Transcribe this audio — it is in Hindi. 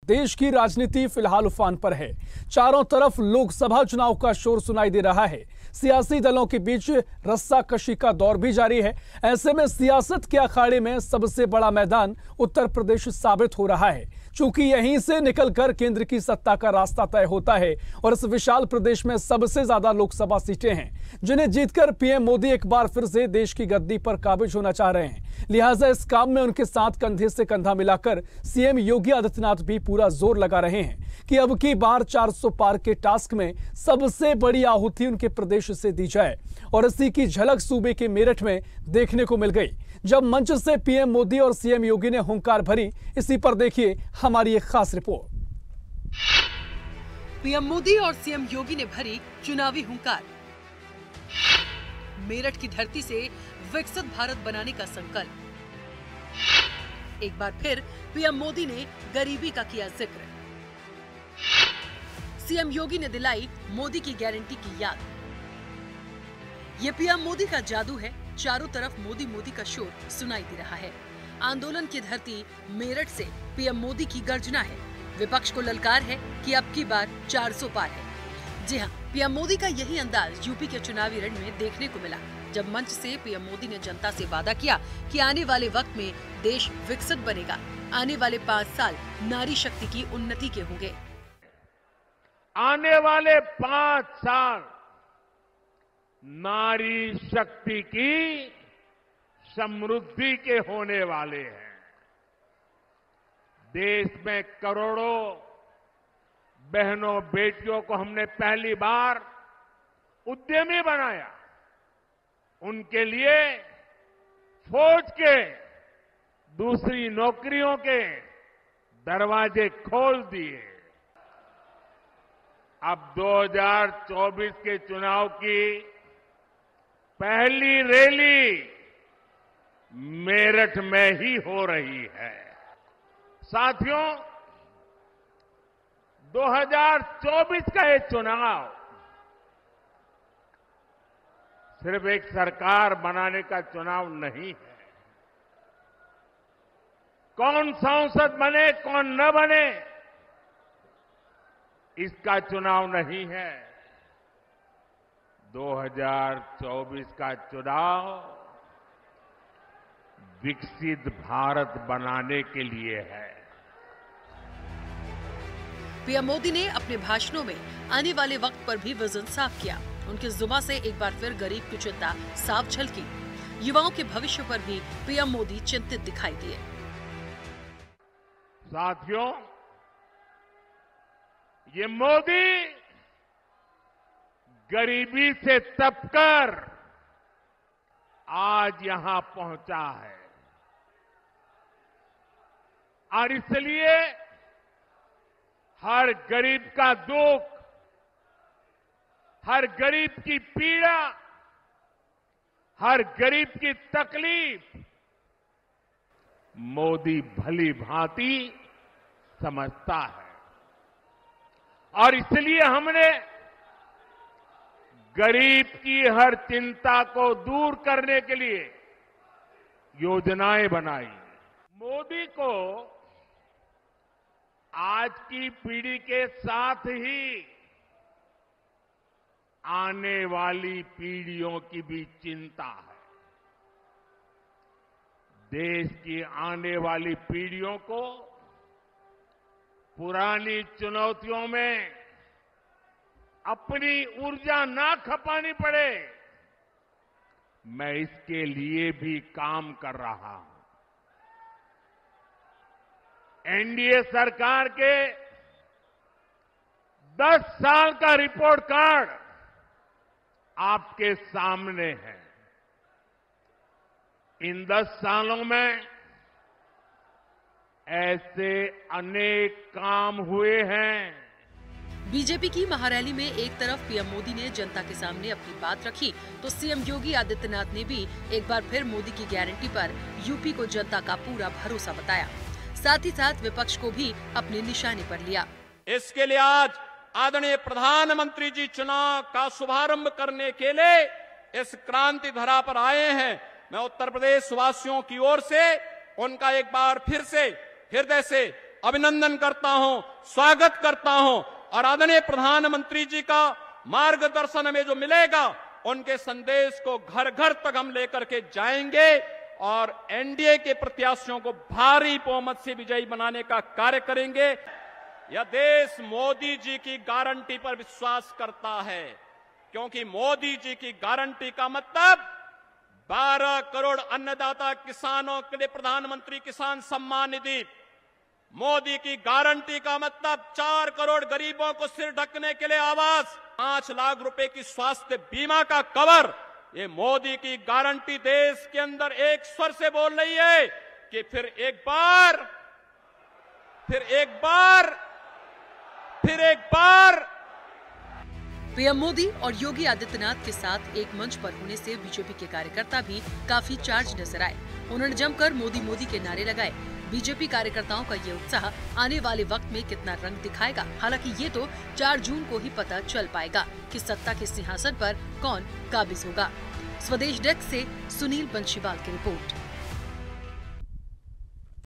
देश की राजनीति फिलहाल उफान पर है। चारों तरफ लोकसभा चुनाव का शोर सुनाई दे रहा है। सियासी दलों के बीच रस्साकशी का दौर भी जारी है। ऐसे में सियासत के अखाड़े में सबसे बड़ा मैदान उत्तर प्रदेश साबित हो रहा है, चूंकि यहीं से निकलकर केंद्र की सत्ता का रास्ता तय होता है और इस विशाल प्रदेश में सबसे ज्यादा लोकसभा सीटें हैं, जिन्हें जीतकर पीएम मोदी एक बार फिर से देश की गद्दी पर काबिज होना चाह रहे हैं। लिहाजा इस काम में उनके साथ कंधे से कंधा मिलाकर सीएम योगी आदित्यनाथ भी पूरा जोर लगा रहे हैं कि अब की बार 400 पार के टास्क में सबसे बड़ी आहुति उनके प्रदेश से दी जाए। और इसी की झलक सूबे के मेरठ में देखने को मिल गई, जब मंच से पीएम मोदी और सीएम योगी ने हुंकार भरी। इसी पर देखिए हमारी एक खास रिपोर्ट। पीएम मोदी और सीएम योगी ने भरी चुनावी हुंकार। मेरठ की धरती से विकसित भारत बनाने का संकल्प। एक बार फिर पीएम मोदी ने गरीबी का किया जिक्र। सीएम योगी ने दिलाई मोदी की गारंटी की याद। ये पीएम मोदी का जादू है। चारों तरफ मोदी मोदी का शोर सुनाई दे रहा है। आंदोलन की धरती मेरठ से पीएम मोदी की गर्जना है। विपक्ष को ललकार है कि अब की बार 400 पार है। जी हाँ, पीएम मोदी का यही अंदाज यूपी के चुनावी रण में देखने को मिला, जब मंच से पीएम मोदी ने जनता से वादा किया कि आने वाले वक्त में देश विकसित बनेगा। आने वाले 5 साल नारी शक्ति की उन्नति के होंगे। आने वाले 5 साल नारी शक्ति की समृद्धि के होने वाले हैं। देश में करोड़ों बहनों बेटियों को हमने पहली बार उद्यमी बनाया। उनके लिए फौज के दूसरी नौकरियों के दरवाजे खोल दिए। अब 2024 के चुनाव की पहली रैली मेरठ में ही हो रही है। साथियों, 2024 का ये चुनाव सिर्फ एक सरकार बनाने का चुनाव नहीं है। कौन सांसद बने कौन न बने इसका चुनाव नहीं है। 2024 का चुनाव विकसित भारत बनाने के लिए है। पीएम मोदी ने अपने भाषणों में आने वाले वक्त पर भी विजन साफ किया। उनकी जुबान से एक बार फिर गरीब की चिंता साफ झलकी। युवाओं के भविष्य पर भी पीएम मोदी चिंतित दिखाई दिए। साथियों, ये मोदी गरीबी से तपकर आज यहां पहुंचा है और इसलिए हर गरीब का दुख, हर गरीब की पीड़ा, हर गरीब की तकलीफ मोदी भली भांति समझता है। और इसलिए हमने गरीब की हर चिंता को दूर करने के लिए योजनाएं बनाई। मोदी को आज की पीढ़ी के साथ ही आने वाली पीढ़ियों की भी चिंता है। देश की आने वाली पीढ़ियों को पुरानी चुनौतियों में अपनी ऊर्जा ना खपानी पड़े, मैं इसके लिए भी काम कर रहा हूं। एनडीए सरकार के 10 साल का रिपोर्ट कार्ड आपके सामने है। इन 10 सालों में ऐसे अनेक काम हुए हैं। बीजेपी की महारैली में एक तरफ पीएम मोदी ने जनता के सामने अपनी बात रखी, तो सीएम योगी आदित्यनाथ ने भी एक बार फिर मोदी की गारंटी पर यूपी को जनता का पूरा भरोसा बताया। साथ ही साथ विपक्ष को भी अपने निशाने पर लिया। इसके लिए आज आदरणीय प्रधानमंत्री जी चुनाव का शुभारंभ करने के लिए इस क्रांति धरा पर आए हैं। मैं उत्तर प्रदेश वासियों की ओर से उनका एक बार फिर से हृदय से अभिनंदन करता हूं, स्वागत करता हूं और आदरणीय प्रधानमंत्री जी का मार्गदर्शन में जो मिलेगा उनके संदेश को घर घर तक हम लेकर के जाएंगे और एनडीए के प्रत्याशियों को भारी बहुमत से विजयी बनाने का कार्य करेंगे। यह देश मोदी जी की गारंटी पर विश्वास करता है, क्योंकि मोदी जी की गारंटी का मतलब 12 करोड़ अन्नदाता किसानों के लिए प्रधानमंत्री किसान सम्मान निधि, मोदी की गारंटी का मतलब 4 करोड़ गरीबों को सिर ढकने के लिए आवास, 5 लाख रुपए की स्वास्थ्य बीमा का कवर। ये मोदी की गारंटी देश के अंदर एक स्वर से बोल रही है कि फिर एक बार पीएम मोदी और योगी आदित्यनाथ के साथ एक मंच पर होने से बीजेपी के कार्यकर्ता भी काफी चार्ज नजर आए। उन्होंने जमकर मोदी मोदी के नारे लगाए। बीजेपी कार्यकर्ताओं का ये उत्साह आने वाले वक्त में कितना रंग दिखाएगा, हालांकि ये तो 4 जून को ही पता चल पाएगा कि सत्ता के सिंहासन पर कौन काबिज होगा। स्वदेश डेस्क से सुनील बंशीवाल की रिपोर्ट।